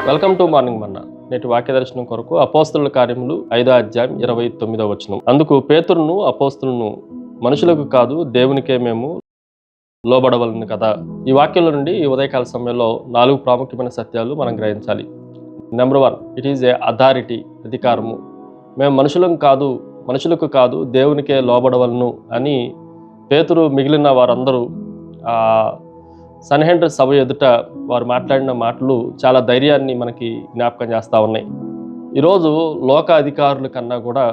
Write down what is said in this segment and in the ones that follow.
Welcome to morning మన్నా. నేటి వాక్య దర్శనం కొరకు అపోస్తలుల కార్యములు 5వ అధ్యాయం 29వ వచనం. అందుకు పేతురును అపోస్తలును, మనుషులకు కాదు దేవునికే మేము లోబడవలను కదా. ఈ వాక్యంలో నుండి ఈ ఉదయకాల సమయంలో 4 ప్రాముఖ్యమైన సత్యాలు మనం గ్రహించాలి. Number 1, it is A authority, అధికారము. మేము మనుషులకు కాదు దేవునికే లోబడవలను అని పేతురు మిగిలిన వారందరూ సన్హెడ్రిన్ సభ ఎదుట వారు మాట్లాడిన మాటలు చాలా ధైర్యాన్ని మనకి జ్ఞాపకం చేస్తూ ఉన్నాయి. ఈరోజు లోక అధికారుల కన్నా కూడా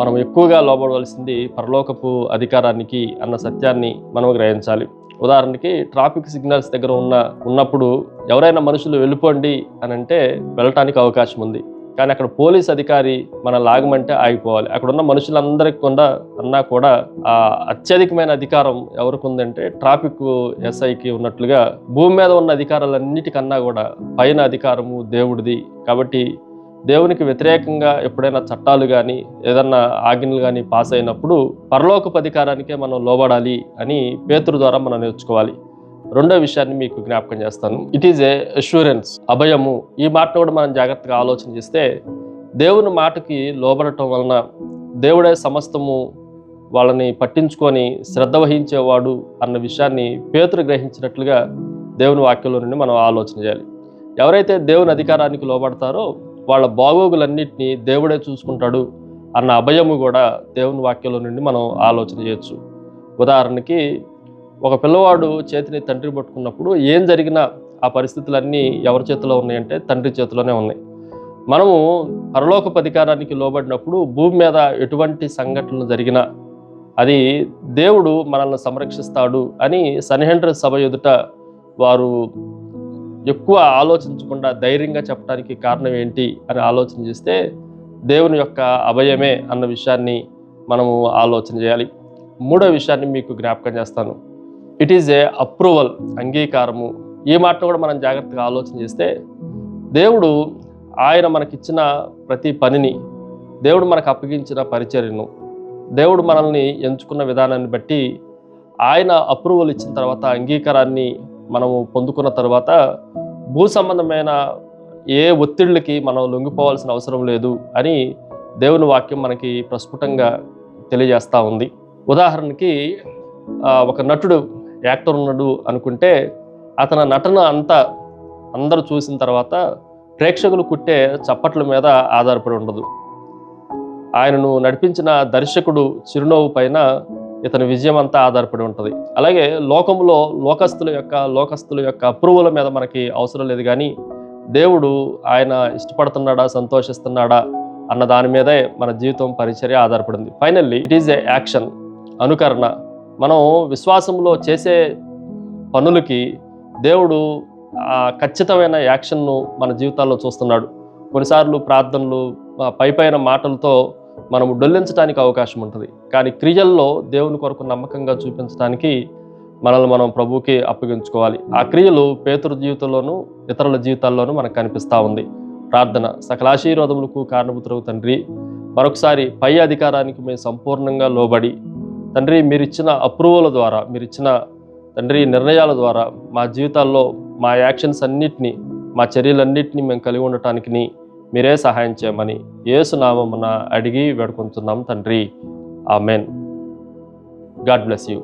మనం ఎక్కువగా లోబడవలసింది పరలోకపు అధికారానికి అన్న సత్యాన్ని మనం గ్రహించాలి. ఉదాహరణకి ట్రాఫిక్ సిగ్నల్స్ దగ్గర ఉన్నప్పుడు ఎవరైనా మనుషులు వెళ్ళిపోండి అని అంటే వెళ్ళటానికి అవకాశం ఉంది. కానీ అక్కడ పోలీస్ అధికారి మన లాగమంటే ఆగిపోవాలి. అక్కడ ఉన్న మనుషులందరికీ కూడా ఆ అత్యధికమైన అధికారం ఎవరికి ఉందంటే ట్రాఫిక్ ఎస్ఐకి ఉన్నట్లుగా భూమి మీద ఉన్న అధికారాలన్నిటికన్నా కూడా పైన అధికారము దేవుడిది. కాబట్టి దేవునికి వ్యతిరేకంగా ఎప్పుడైనా చట్టాలు కానీ ఏదన్నా ఆజ్ఞలు కానీ పాస్ అయినప్పుడు పరలోకపు అధికారానికే మనం లోబడాలి అని పేతురు ద్వారా మనం నేర్చుకోవాలి. రెండో విషయాన్ని మీకు జ్ఞాపకం చేస్తాను. ఇట్ ఈజ్ ఏ అష్యూరెన్స్, అభయము. ఈ మాటను కూడా మనం జాగ్రత్తగా ఆలోచన చేస్తే దేవుని మాటకి లోబడటం వలన దేవుడే సమస్తము వాళ్ళని పట్టించుకొని శ్రద్ధ వహించేవాడు అన్న విషయాన్ని పేతురు గ్రహించినట్లుగా దేవుని వాక్యంలో నుండి మనం ఆలోచన చేయాలి. ఎవరైతే దేవుని అధికారానికి లోబడతారో వాళ్ళ బాగోగులన్నింటినీ దేవుడే చూసుకుంటాడు అన్న అభయము కూడా దేవుని వాక్యంలో నుండి మనం ఆలోచన చేయొచ్చు. ఉదాహరణకి ఒక పిల్లవాడు చేతిని తండ్రి పట్టుకున్నప్పుడు ఏం జరిగినా ఆ పరిస్థితులన్నీ ఎవరి చేతిలో ఉన్నాయంటే తండ్రి చేతిలోనే ఉన్నాయి. మనము పరలోకపు అధికారానికి లోబడినప్పుడు భూమి మీద ఎటువంటి సంఘటనలు జరిగినా అది దేవుడు మనల్ని సంరక్షిస్తాడు అని సన్హెడ్రిన్ సభ ఎదుట వారు ఎక్కువ ఆలోచించకుండా ధైర్యంగా చెప్పడానికి కారణం ఏంటి అని ఆలోచన చేస్తే దేవుని యొక్క అభయమే అన్న విషయాన్ని మనము ఆలోచన చేయాలి. మూడో విషయాన్ని మీకు జ్ఞాపకం చేస్తాను. ఇట్ ఈజ్ ఏ అప్రూవల్, అంగీకారము. ఈ మాటను కూడా మనం జాగ్రత్తగా ఆలోచన చేస్తే దేవుడు ఆయన మనకిచ్చిన ప్రతి పనిని, దేవుడు మనకు అప్పగించిన పరిచర్యను, దేవుడు మనల్ని ఎంచుకున్న విధానాన్ని బట్టి ఆయన అప్రూవల్ ఇచ్చిన తర్వాత, అంగీకారాన్ని మనము పొందుకున్న తర్వాత భూ సంబంధమైన ఏ ఒత్తిళ్ళకి మనం లొంగిపోవాల్సిన అవసరం లేదు అని దేవుని వాక్యం మనకి ప్రస్ఫుటంగా తెలియజేస్తూ ఉంది. ఉదాహరణకి ఒక నటుడు, యాక్టర్ ఉన్నాడు అనుకుంటే అతని నటన అంతా అందరూ చూసిన తర్వాత ప్రేక్షకులు కుట్టే చప్పట్ల మీద ఆధారపడి ఉండదు. ఆయనను నడిపించిన దర్శకుడు చిరునవ్వు పైన ఇతని విజయం అంతా ఆధారపడి ఉంటుంది. అలాగే లోకంలో లోకస్తుల యొక్క అప్రూవల్ మీద మనకి అవసరం లేదు, కానీ దేవుడు ఆయన ఇష్టపడుతున్నాడా, సంతోషిస్తున్నాడా అన్న దాని మీదే మన జీవితం, పరిచర్య ఆధారపడింది. Finally it is A action, అనుకరణ. మనం విశ్వాసంలో చేసే పనులకి దేవుడు ఖచ్చితమైన యాక్షన్ను మన జీవితాల్లో చూస్తున్నాడు. కొన్నిసార్లు ప్రార్థనలు, పైపైన మాటలతో మనము డొల్లించడానికి అవకాశం ఉంటుంది, కానీ క్రియల్లో దేవుని కొరకు నమ్మకంగా చూపించడానికి మనల్ని మనం ప్రభువుకి అప్పగించుకోవాలి. ఆ క్రియలు పేతురు జీవితంలోనూ ఇతరుల జీవితాల్లోనూ మనకు కనిపిస్తూ ఉంది. ప్రార్థన. సకలాశీర్వాదములకు కారణభూతుడగు తండ్రి, మరొకసారి పై అధికారానికి మేము సంపూర్ణంగా లోబడి తండ్రి, మీరిచ్చిన అప్రూవల్ ద్వారా, మీరిచ్చిన తండ్రి నిర్ణయాల ద్వారా మా జీవితాల్లో మా యాక్షన్స్ అన్నిటినీ, మా చర్యలన్నింటినీ మేము కలిగి ఉండటానికి మీరే సహాయం చేయమని యేసు నామమున అడిగి వేడుకుంటున్నాం తండ్రి. ఆమెన్. God bless you.